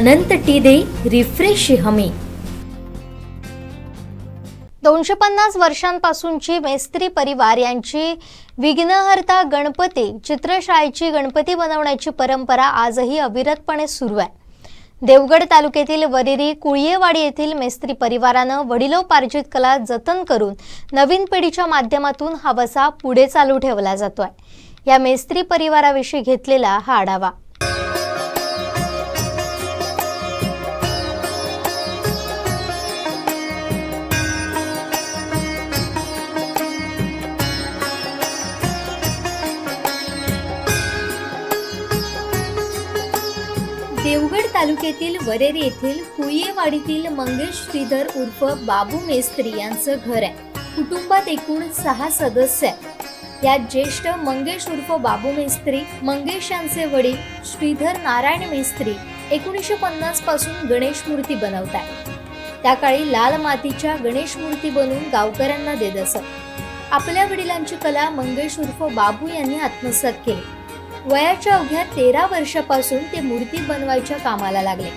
अनंत टीदे refresh हमी। 250 वर्षांपासूनची मेस्त्री परिवार यांची विघ्नहर्ता गणपती चित्रशाळेची गणपती बनवण्याची परंपरा आजही अविरतपणे सुरू आहे। देवगड तालुक्यातील वरेरी कुळियेवाडी येथील मेस्त्री परिवारानं वडिलोपार्जित कला जतन करून नवीन पिढीच्या माध्यमातून हा वसा पुढे चालू ठेवला जातोय। या मेस्त्री परिवाराविषयी घेतलेला हा आढावा। देवगड तालुक्यातील वरेरी येथील कुळियेवाडीतील मंगेश श्रीधर उर्फ बाबू मेस्त्री यांचं घर आहे। कुटुंबात एकूण 6 सदस्य आहेत। यात ज्येष्ठ मंगेश उर्फ बाबू मेस्त्री, मंगेश यांचे वडील श्रीधर नारायण मेस्त्री 1950 पासून गणेश मूर्ती बनवतात। त्या काळी लाल मातीच्या गणेश मूर्ती बनवून गावकऱ्यांना देत असत। आपल्या वडिलांची कला मंगेश उर्फ बाबू यांनी आत्मसात केली। वयाच्या अवघ्या 13 वर्षापासून ते मूर्ती बनवायच्या कामाला लागले।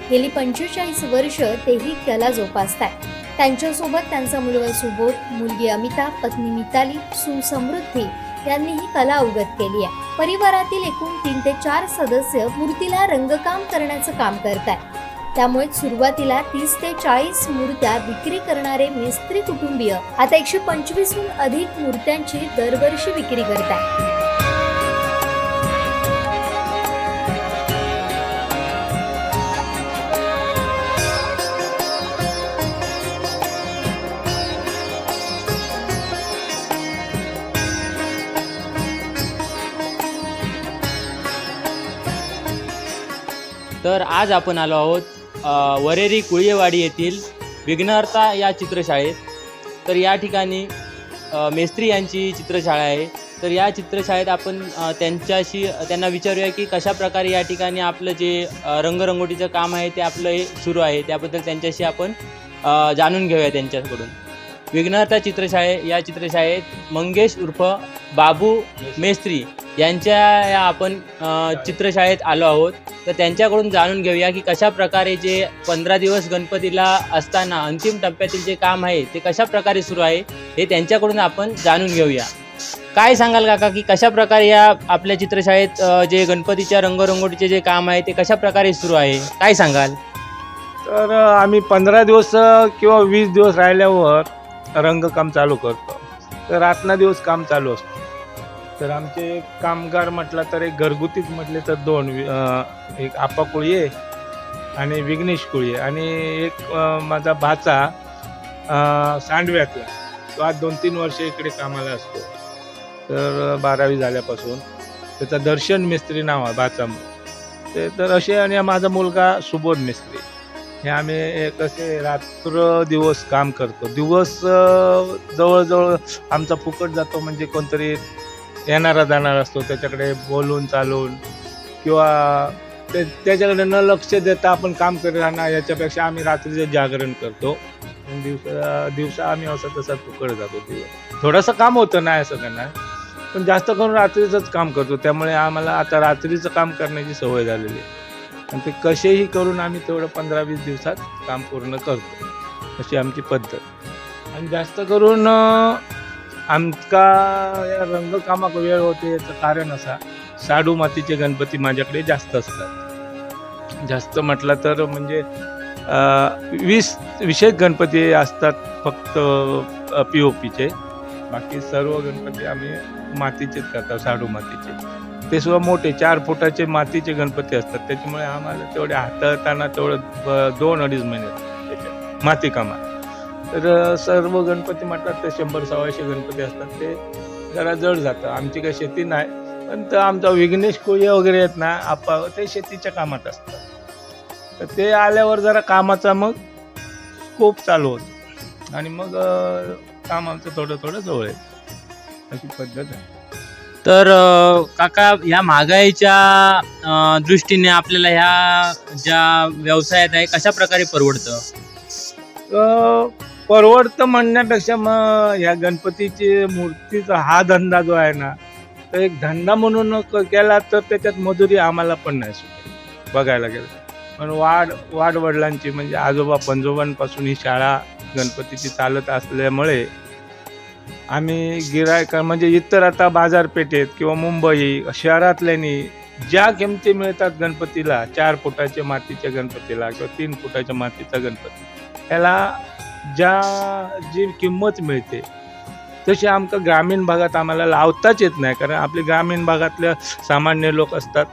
गेली 45 वर्ष तेही कला जोपासतात। त्यांच्यासोबत त्यांचा मुलगा सुबोध, मुलगी अमिता, पत्नी मिताली, सून समृद्धी यांनी ही कला अवगत केली आहे। परिवारातील एकूण 3 ते 4 सदस्य मूर्तीला रंगकाम करण्याचं काम करतात। त्यामुळे सुरुवातीला 30 ते 40 मूर्त्या विक्री करणारे मेस्त्री कुटुंबीय आता 125हून अधिक मूर्त्यांची दरवर्षी विक्री करतात। तर आज आपण आलो आहोत वरेरी कुळियेवाडी येथील विघ्नहर्ता या चित्रशाळेत। तर या ठिकाणी मेस्त्री यांची चित्रशाळा आहे। तर या चित्रशाळेत आपण त्यांना विचारूया की कशा प्रकारे या ठिकाणी आपलं जे रंगरंगोटीचं काम आहे ते आपलं हे सुरू आहे, त्याबद्दल त्यांच्याशी आपण जाणून घेऊया त्यांच्याकडून। विघ्नहर्ता या चित्रशाळेत मंगेश उर्फ बाबू मेस्त्री यांच्या या आपण चित्रशाळेत आलो आहोत। तर त्यांच्याकडून जाणून घेऊया की कशा प्रकारे जे 15 दिवस गणपतीला असताना अंतिम टप्प्यातील जे काम आहे ते कशा प्रकारे सुरू आहे हे त्यांच्याकडून आपण जाणून घेऊया। काय सांगाल काका की कशा प्रकारे या आपल्या चित्रशाळेत जे गणपतीच्या रंगरंगोटीचे जे काम आहे ते कशा प्रकारे सुरू आहे, काय सांगाल? तर आम्ही 15 दिवस किंवा 20 दिवस राहिल्यावर रंगकाम चालू करतो। तर रात्रंदिवस काम चालू असतं। तर आमचे कामगार म्हटलं तर एक घरगुतीच म्हटले तर 2, एक आप्पा कुळिये आणि विघ्नेश कुळिये आणि एक माझा भाचा सांडव्यातला, तो आज 2-3 वर्ष इकडे कामाला असतो। तर 12वी झाल्यापासून त्याचा दर्शन मेस्त्री नाव आहे भाचा। तर असे आणि माझा मुलगा सुबोध मेस्त्री, हे आम्ही कसे रात्र दिवस काम करतो। दिवस जवळजवळ आमचा फुकट जातो, म्हणजे कोणतरी येणारा जाणार असतो त्याच्याकडे बोलून चालून किंवा त्याच्याकडे न लक्ष देता आपण काम करत राहणार, याच्यापेक्षा आम्ही रात्रीचं जागरण करतो। दिवसा आम्ही असं तसं फुकट जातो। थोडंसं काम होतं नाही असं करणार, पण जास्त करून रात्रीचंच काम करतो। त्यामुळे आम्हाला आता रात्रीचं काम करण्याची सवय झालेली आहे आणि ते कसेही करून आम्ही तेवढं 15-20 दिवसात काम पूर्ण करतो, अशी आमची पद्धत। आणि जास्त करून आमका या रंगकामाक वेळ होते याचं कारण असा, शाडू मातीचे गणपती माझ्याकडे जास्त असतात। जास्त म्हटलं तर म्हणजे 20 गणपती असतात फक्त POPचे, बाकी सर्व गणपती आम्ही मातीचेच करतो, शाडू मातीचे। ते सुद्धा मोठे 4 फुटाचे मातीचे गणपती असतात। त्याच्यामुळे आम्हाला तेवढे हाताळताना तेवढं 2-2.5 महिने त्याच्या माती कामात। तर सर्व गणपती म्हटलं ते 100-125 गणपती असतात, ते जरा जड जातं। आमची काही शेती नाही, पण तर आमचा विघ्नेश कुळिये वगैरे आहेत ना आप्पा, ते शेतीच्या कामात असतात। तर ते आल्यावर जरा कामाचा मग स्कोप चालू होतो आणि मग काम आमचं थोडं जवळ आहे, अशी पद्धत आहे। तर काका, ह्या महागाईच्या दृष्टीने आपल्याला ह्या ज्या व्यवसायात आहे कशा प्रकारे परवडतं? परवडतं म्हणण्यापेक्षा मग ह्या गणपतीची मूर्तीचा हा धंदा जो आहे ना, तर एक धंदा म्हणून केला तर त्याच्यात मजुरी आम्हाला पण नाही सुटत बघायला गेलं। पण वाडवडिलांची म्हणजे आजोबा पंजोबांपासून ही शाळा गणपतीची चालत असल्यामुळे आम्ही गिरायका म्हणजे इतर आता बाजारपेठेत किंवा मुंबई शहरातल्यानी ज्या किमती मिळतात गणपतीला 4 फुटाच्या मातीच्या गणपतीला किंवा 3 फुटाच्या मातीचा गणपती याला जी किंमत मिळते तशी आमचं ग्रामीण भागात आम्हाला लावताच येत नाही. कारण आपले ग्रामीण भागातले सामान्य लोक असतात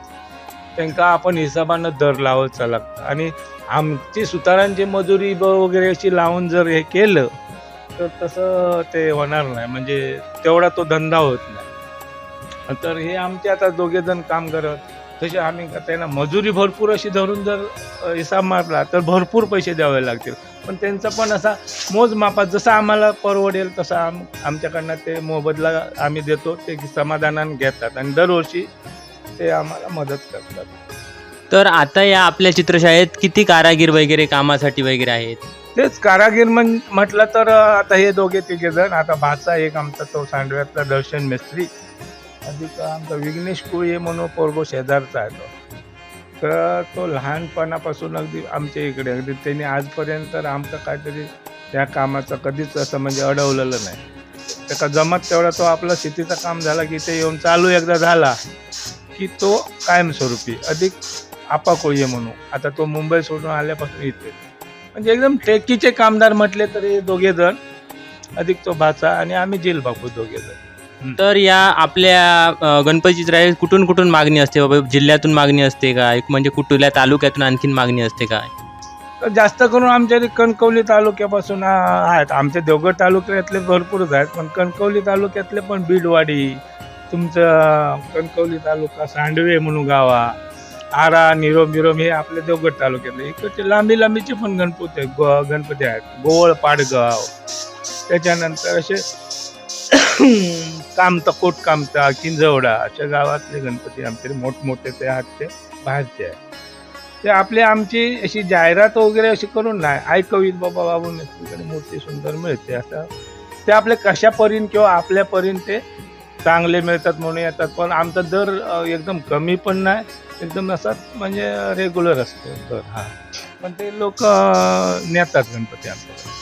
त्यांना आपण हिशोबानं दर लावायचा लागतं आणि आमची सुतारांची मजुरी वगैरे अशी लावून जर हे केलं तर तसं ते होणार नाही, म्हणजे तेवढा तो धंदा होत नाही. तर हे आमचे आता दोघे जण काम करत तसे आम्ही त्यांना मजुरी भरपूर अशी धरून जर हिसाब मारला तर भरपूर पैसे द्यावे लागतील. पण त्यांचा पण असा मोजमापात जसं आम्हाला परवडेल तसा आमच्याकडनं ते मोबदला आम्ही देतो. ते समाधानाने घेतात आणि दरवर्षी ते आम्हाला मदत करतात. तर आता या आपल्या चित्रशाळेत किती कारागीर वगैरे कामासाठी वगैरे आहेत? तेच कारागीर म्हटलं तर आता हे दोघे तिघे जण, आता भाचा एक आमचा तो सांडव्यातला दर्शन मेस्त्री, अधिक आमचा विघ्नेश कुळे म्हणून पोरगो शेजारचा आहे तो. तर तो लहानपणापासून अगदी आमच्या इकडे अगदी त्यांनी आजपर्यंत आमचं काहीतरी त्या कामाचं कधीच असं म्हणजे अडवलेलं नाही. त्याचा जमत तेवढा तो आपलं शेतीचं काम झाला की ते येऊन चालू एकदा झाला की तो कायमस्वरूपी. अधिक आपा कोळी म्हणून आता तो मुंबई सोडून आल्यापासून इथे म्हणजे एकदम टेकीचे कामदार म्हटले तरी दोघे जण, अधिक तो भाचा आणि आम्ही जेल बापू दोघे जण. तर या आपल्या गणपती चित्रालयात कुठून कुठून मागणी असते बाबा? जिल्ह्यातून मागणी असते का, म्हणजे कुठल्या तालुक्यातून आणखीन मागणी असते काय? तर जास्त करून आमच्या कणकवली तालुक्यापासून आहेत. आमच्या देवगड तालुक्यातले भरपूरच आहेत, पण कणकवली तालुक्यातले पण बीडवाडी, तुमचं कणकवली तालुका सांडवे म्हणून गावा, आरा, निरोम हे आपल्या देवगड तालुक्यातले. इकडचे लांबीचे पण गणपती आहेत. गोवळ, पाडगाव, त्याच्यानंतर असे कोटकामता, किंजवडा अशा गावातले गणपती आमचे मोठमोठे ते आहेत, ते बाहेरचे आहेत. ते आमची अशी जाहिरात वगैरे अशी करून नाही, ऐकवीत बाबा बाबू मेस्त्रीकडे मूर्ती सुंदर मिळते असं ते आपले कशा परीन किंवा आपल्या परीन ते चांगले मिळतात म्हणून येतात. पण आमचा दर एकदम कमी पण नाही, एकदम असा म्हणजे रेग्युलर असतो दर. हा, पण ते लोक नेतात गणपती आमच्याकडे.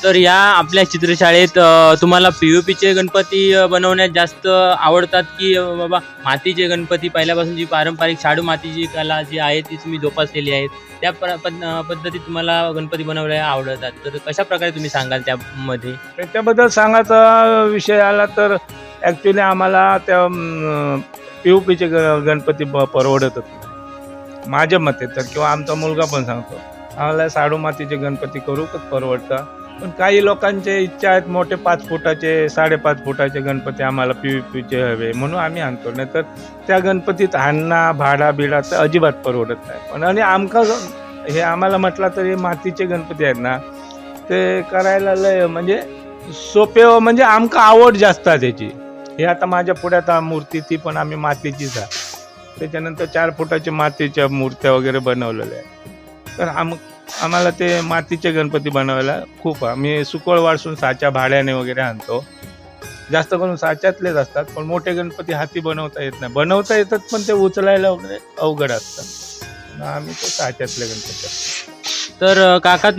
तर या आपल्या चित्रशाळेत तुम्हाला POPचे गणपती बनवण्यात जास्त आवडतात की बाबा मातीचे गणपती? पहिल्यापासून जी पारंपरिक शाडू मातीची कला जी आहे ती तुम्ही जोपासलेली आहे, त्या पद्धतीत तुम्हाला गणपती बनवायला आवडतात. तर कशा प्रकारे तुम्ही सांगाल त्यामध्ये? त्याच्याबद्दल सांगायचा विषय आला तर ॲक्च्युली आम्हाला त्या POPचे गणपती परवडतच नाही माझ्या मते तर, किंवा आमचा मुलगा पण सांगतो आम्हाला शाडू मातीचे गणपती करूच परवडतं. पण काही लोकांचे इच्छा आहेत मोठे 5 फुटाचे 5.5 फुटाचे गणपती आम्हाला POPचे हवे म्हणून आम्ही आणतो. नाही तर त्या गणपतीत आणणं भाडा तर अजिबात परवडत नाही. पण आणि हे आम्हाला म्हटलं तर हे मातीचे गणपती आहेत ना, ते करायला लय म्हणजे सोपे, म्हणजे आमका आवड जास्त आहे त्याची. हे आता माझ्या पुढ्यात मूर्ती ती पण आम्ही मातीचीच आहे. त्याच्यानंतर 4 फुटाच्या मातीच्या मूर्त्या वगैरे बनवलेल्या आहेत. तर आम्हाला ते मातीचे गणपती बनवायला खूप, आम्ही सुकळ वाळसून साच्या भाड्याने वगैरे आणतो. जास्त करून साच्यातलेच असतात, पण मोठे गणपती हाती बनवता येत नाही. बनवता येतात पण ते उचलायला वगैरे अवघड असतात. आम्ही ते साच्यातले गणपती. तर काका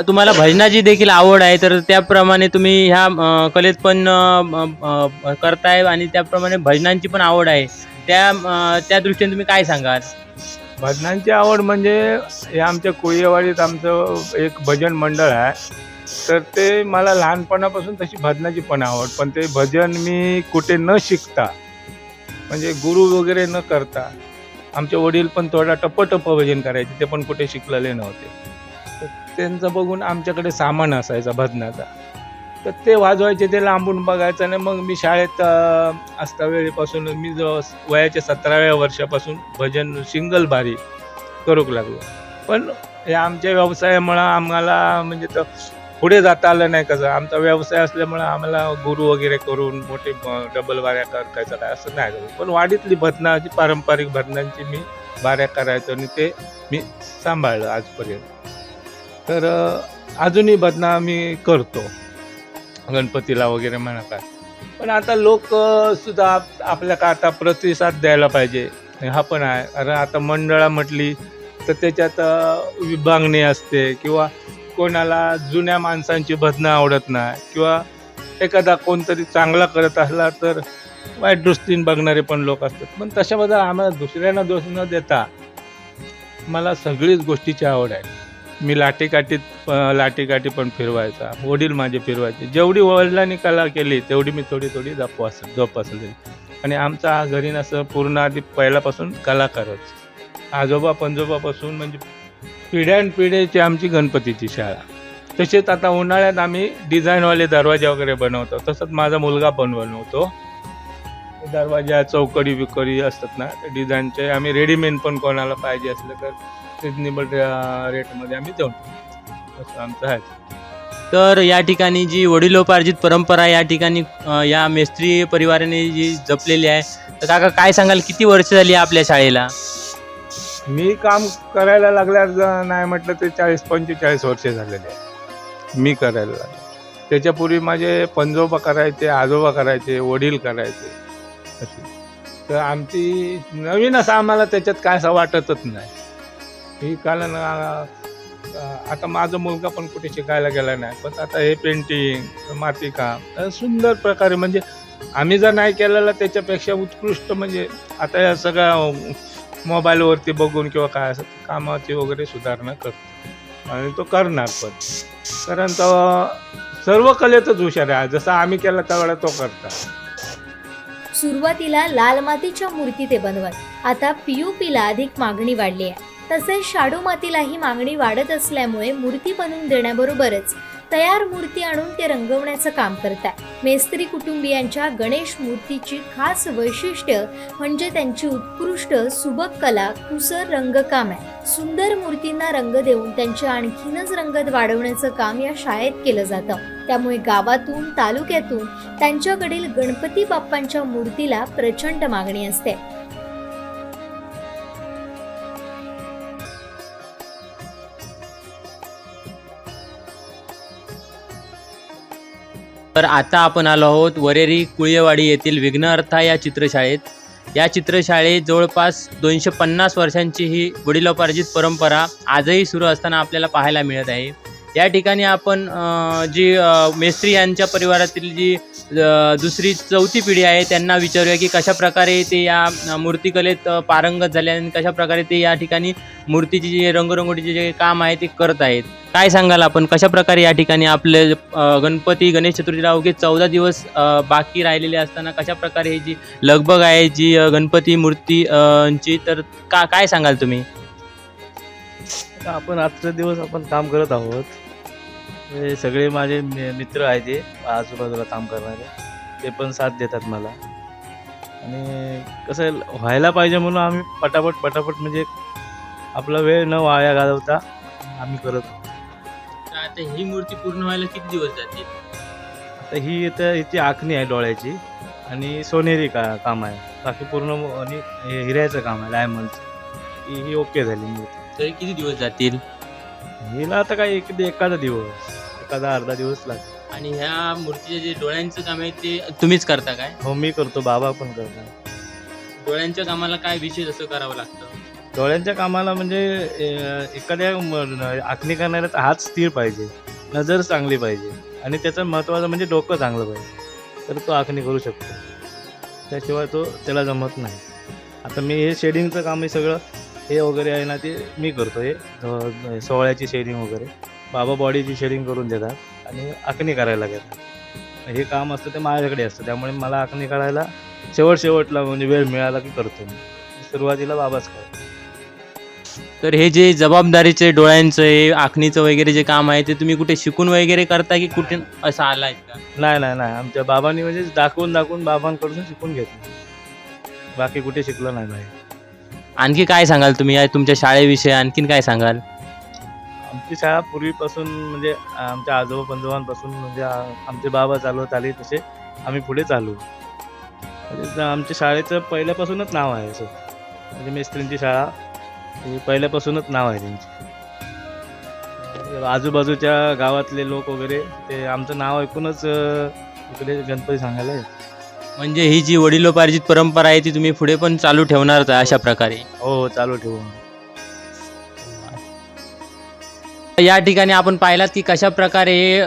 तुम्हाला भजनाची देखील आवड आहे, तर त्याप्रमाणे तुम्ही ह्या कलेत पण करताय आणि त्याप्रमाणे भजनांची पण आवड आहे, त्या दृष्टीने तुम्ही काय सांगाल? भजनांची आवड म्हणजे हे आमच्या कोळीवाडीत आमचं एक भजन मंडळ आहे. तर ते मला लहानपणापासून तशी भजनाची पण आवड, पण ते भजन मी कुठे न शिकता म्हणजे गुरु वगैरे न करता, आमचे वडील पण थोडा टप्प भजन करायचे, ते पण कुठे शिकलेले नव्हते. तर त्यांचं बघून आमच्याकडे सामान असायचा भजनाचा, तर ते वाजवायचे, ते लांबून बघायचं. आणि मग मी शाळेत असता वेळेपासून मी वयाच्या 17व्या वर्षापासून भजन सिंगल बारी करूक लागलो. पण हे आमच्या व्यवसायामुळं आम्हाला म्हणजे तर पुढे जाता आलं नाही. कसं आमचा व्यवसाय असल्यामुळं आम्हाला गुरु वगैरे करून मोठे डबल बाऱ्या करायचं काय असं नाही झालं. पण वाडीतली भजनाची पारंपरिक भजनांची मी बाऱ्या करायचो आणि ते मी सांभाळलं आजपर्यंत. तर अजूनही भजनं आम्ही करतो गणपतीला वगैरे म्हणा काय. पण आता लोक सुद्धा आपल्या का आता प्रतिसाद द्यायला पाहिजे, हा पण आहे. अरे आता मंडळा म्हटली तर त्याच्यात विभागणी असते किंवा कोणाला जुन्या माणसांची भजनं आवडत नाही किंवा एखादा कोणतरी चांगला करत असला तर वाईट दृष्टीने बघणारे पण लोक असतात. पण तशाबद्दल आम्हाला दुसऱ्यांना दोष न देता मला सगळीच गोष्टीची आवड आहे. मी लाठीकाठी पण फिरवायचा, वडील माझे फिरवायचे. जेवढी वडिलांनी कला केली तेवढी मी थोडी जोपासली. आणि आमचा हा घरी असं पूर्ण आधी पहिल्यापासून कलाकारच. आजोबा पंजोबापासून म्हणजे पिढ्यानपिढ्याची आमची गणपतीची शाळा. तसेच आता उन्हाळ्यात आम्ही डिझाईनवाले दरवाजे वगैरे बनवतो. तसंच माझा मुलगा पण बनवतो. दरवाजा चौकडी बिकडी असतात ना त्या डिझाईनचे आम्ही रेडीमेड पण कोणाला पाहिजे असलं तर रिजनेबल रेटमध्ये आम्ही देऊन टाकतो. असं आमचं आहे. तर या ठिकाणी जी वडिलोपार्जित परंपरा या ठिकाणी या मेस्त्री परिवाराने जी जपलेली आहे, तर काका काय सांगाल, किती वर्ष झाली आपल्या शाळेला? मी काम करायला लागल्यावर नाही म्हटलं ते 40-45 वर्ष झालेले आहे मी करायला लागलो. त्याच्यापूर्वी माझे पंजोबा करायचे, आजोबा करायचे, वडील करायचे. अशी तर आमची नवीन असं आम्हाला त्याच्यात काय असं वाटतच नाही. ही कारण आता माझा मुलगा पण कुठे शिकायला गेला नाही, पण आता हे पेंटिंग मातीकाम सुंदर प्रकारे म्हणजे आम्ही जर नाही केलेलं त्याच्यापेक्षा उत्कृष्ट म्हणजे आता या सगळ्या मोबाईलवरती बघून किंवा काय असं कामाची वगैरे सुधारणा करतो आणि तो करणार पण. कारण तो सर्व कलेतच हुशार आहे. जसं आम्ही केला त्यावेळेला तो करता. सुरुवातीला लाल मातीच्या मूर्ती ते बनवत, आता POPला अधिक मागणी वाढली आहे. तसेच शाडू मातीलाही मागणी वाढत असल्यामुळे मूर्ती बनवून देण्याबरोबरच तयार मूर्ती आणून ते रंगवण्याचं काम करतात. मेस्त्री कुटुंबियांच्या गणेश मूर्तीची खास वैशिष्ट्य म्हणजे त्यांची उत्कृष्ट सुबक कला कुसर रंगकाम आहे. सुंदर मूर्तींना रंग देऊन त्यांची आणखीनच रंगत वाढवण्याचं काम या शाळेत केलं जातं. त्यामुळे गावातून तालुक्यातून त्यांच्याकडील गणपती बाप्पांच्या मूर्तीला प्रचंड मागणी असते. तर आता आपण आलो आहोत वरेरी कुळेवाडी येथील विघ्नहर्ता या चित्रशाळेत. या चित्रशाळेत जवळपास 250 वर्षांची ही वडिलोपार्जित परंपरा आजही सुरू असताना आपल्याला पाहायला मिळत आहे. या ठिकाणी आपण जी मेस्त्री यांच्या परिवारातील जी दुसरी चौथी पिढी आहे त्यांना विचारूया की कशाप्रकारे ते या मूर्तिकलेत पारंगत झाले आणि कशाप्रकारे ते या ठिकाणी मूर्तीची जे रंगरंगोटीचे जे काम आहे ते करत आहेत. काय सांगाल आपण, कशाप्रकारे या ठिकाणी आपले गणेश चतुर्थीला अवघे 14 दिवस बाकी राहिलेले असताना कशाप्रकारे ही जी लगबग आहे जी गणपती मूर्तीची, तर काय सांगाल तुम्ही? आपण आजचा दिवस आपण काम करत आहोत. हे सगळे माझे मित्र आहेत ते आजूबाजूला काम करणारे, ते पण साथ देतात मला. आणि कसं व्हायला पाहिजे म्हणून आम्ही पटापट म्हणजे आपला वेळ न वाया घालवता आम्ही करत आहोत. आता ही मूर्ती पूर्ण व्हायला किती दिवस जातील? आता ही इथं हिची आखणी आहे डोळ्याची आणि सोनेरी काम आहे. बाकी पूर्ण आणि हिऱ्याचं काम आहे डायमंडचं. ही ओके झाली मूर्ती. तरी किती दिवस जातील? हिला आता काय एखादा दिवस, एखादा अर्धा दिवस लागेल. आणि ह्या मूर्तीचे जे डोळ्यांचं काम आहे ते तुम्हीच करता काय? हो, मी करतो, बाबा पण करतो. डोळ्यांच्या कामाला काय विशेष असं करावं लागतं? डोळ्यांच्या कामाला म्हणजे एखाद्या आखणी करणाऱ्याचा हात स्थिर पाहिजे, नजर चांगली पाहिजे आणि त्याचं महत्त्वाचं म्हणजे डोकं चांगलं पाहिजे, तर तो आखणी करू शकतो. त्याशिवाय त्याला जमत नाही. आता मी हे शेडिंगचं काम आहे सगळं, हे वगैरे आहे ना ते मी करतो. हे सोहळ्याची शेडिंग वगैरे बाबा बॉडीची शेडिंग करून देतात आणि आखणी करायला घेतात. हे काम असतं ते माझ्याकडे असतं, त्यामुळे मला आखणी करायला शेवटला म्हणजे वेळ मिळाला की करतो मी. सुरुवातीला बाबाच करतो. तर हे जे जबाबदारीचे डोळ्यांचं हे आखणीचं वगैरे जे काम आहे ते तुम्ही कुठे शिकून वगैरे करता की कुठे असं आलाय का? नाही, आमच्या बाबांनी म्हणजे दाखवून बाबांकडून शिकून घेतलं. बाकी कुठे शिकलं नाही. आणखी काय सांगाल तुम्ही या तुमच्या शाळेविषयी? आणखीन काय सांगाल? आमची शाळा पूर्वीपासून म्हणजे आमच्या आजोबा पंजोबांपासून म्हणजे आमचे बाबा चालवत आले तसे आम्ही पुढे चालू. म्हणजे आमच्या शाळेचं पहिल्यापासूनच नाव आहे असं, म्हणजे मेस्त्रींची शाळा ही पहिल्यापासूनच नाव आहे त्यांची. आजूबाजूच्या गावातले लोक वगैरे ते आमचं नाव ऐकूनच इकडे गणपती सांगायला येतात. म्हणजे ही जी वडिलोपार्जित परंपरा आहे ती तुम्ही पुढे पण चालू ठेवणार अशा प्रकारे? हो, चालू ठेवू. या ठिकाणी आपण पाहिलात की कशा प्रकारे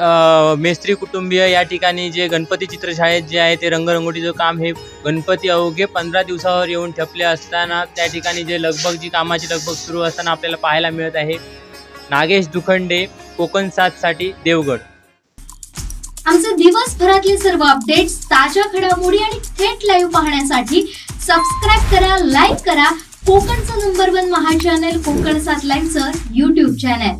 मेस्त्री कुटुंबीय या ठिकाणी जे गणपती चित्रशाळेत जे आहे ते रंगरंगोटीचं काम हे गणपती अवघे 15 दिवसावर येऊन ठेपले असताना त्या ठिकाणी जे जी कामाची लगबग सुरू असताना आपल्याला पाहायला मिळत आहे. नागेश दुखंडे, कोकण 7 साठी देवगड. आमचे दिवसभरातले सर्व अपडेट्स, ताज्या घडामोडी आणि थेट लाईव्ह पाहण्यासाठी सबस्क्राईब करा, लाईक करा कोकणचं नंबर 1 महा चॅनल कोकण 7 लाईव्हचं YouTube चॅनल.